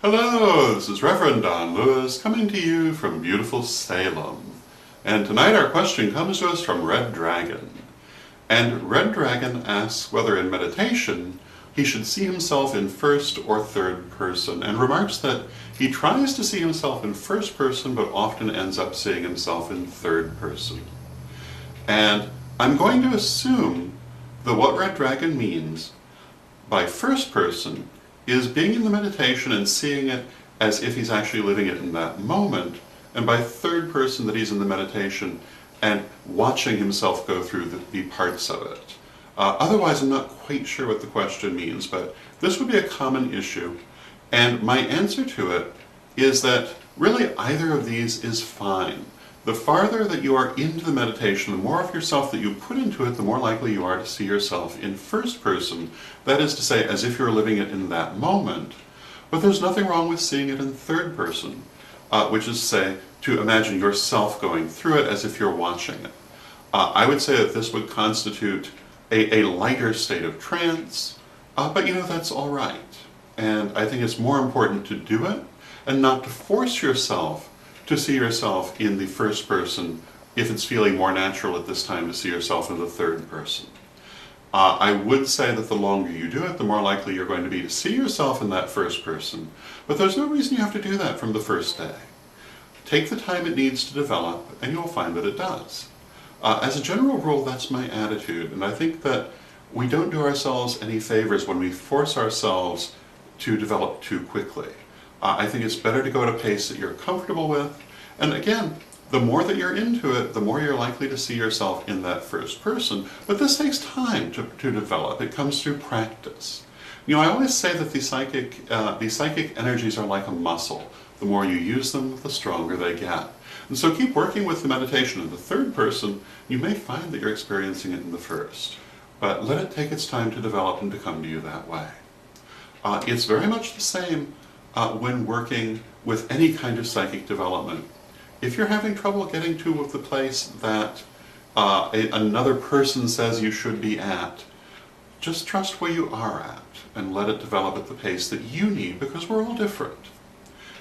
Hello, this is Reverend Don Lewis coming to you from beautiful Salem. And tonight our question comes to us from Red Dragon. And Red Dragon asks whether in meditation he should see himself in first or third person, and remarks that he tries to see himself in first person but often ends up seeing himself in third person. And I'm going to assume that what Red Dragon means by first person is being in the meditation and seeing it as if he's actually living it in that moment, and by third person that he's in the meditation and watching himself go through the parts of it. Otherwise, I'm not quite sure what the question means, but this would be a common issue, and my answer to it is that really either of these is fine. The farther that you are into the meditation, the more of yourself that you put into it, the more likely you are to see yourself in first person, that is to say, as if you're living it in that moment. But there's nothing wrong with seeing it in third person, which is to say, to imagine yourself going through it as if you're watching it. I would say that this would constitute a lighter state of trance, but you know, that's all right. And I think it's more important to do it and not to force yourself to see yourself in the first person if it's feeling more natural at this time to see yourself in the third person. I would say that the longer you do it, the more likely you're going to be to see yourself in that first person, but there's no reason you have to do that from the first day. Take the time it needs to develop, and you'll find that it does. As a general rule, that's my attitude, and I think that we don't do ourselves any favors when we force ourselves to develop too quickly. I think it's better to go at a pace that you're comfortable with, and again, the more that you're into it, the more you're likely to see yourself in that first person, but this takes time to develop. It comes through practice. You know, I always say that the psychic energies are like a muscle. The more you use them, the stronger they get. And so keep working with the meditation in the third person. You may find that you're experiencing it in the first, but let it take its time to develop and to come to you that way. It's very much the same when working with any kind of psychic development. If you're having trouble getting to the place that another person says you should be at, just trust where you are at and let it develop at the pace that you need, because we're all different.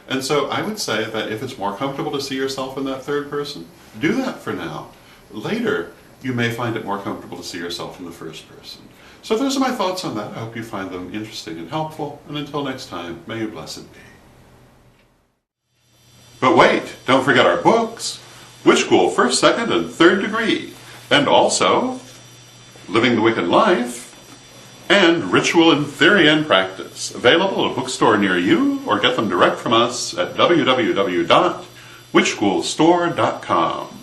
And so I would say that if it's more comfortable to see yourself in that third person, do that for now. Later, you may find it more comfortable to see yourself in the first person. So those are my thoughts on that. I hope you find them interesting and helpful, and until next time, may you blessed be. But wait, don't forget our books, Witch School First, Second, and Third Degree, and also Living the Wiccan Life, and Ritual in Theory and Practice, available at a bookstore near you, or get them direct from us at www.witchschoolstore.com.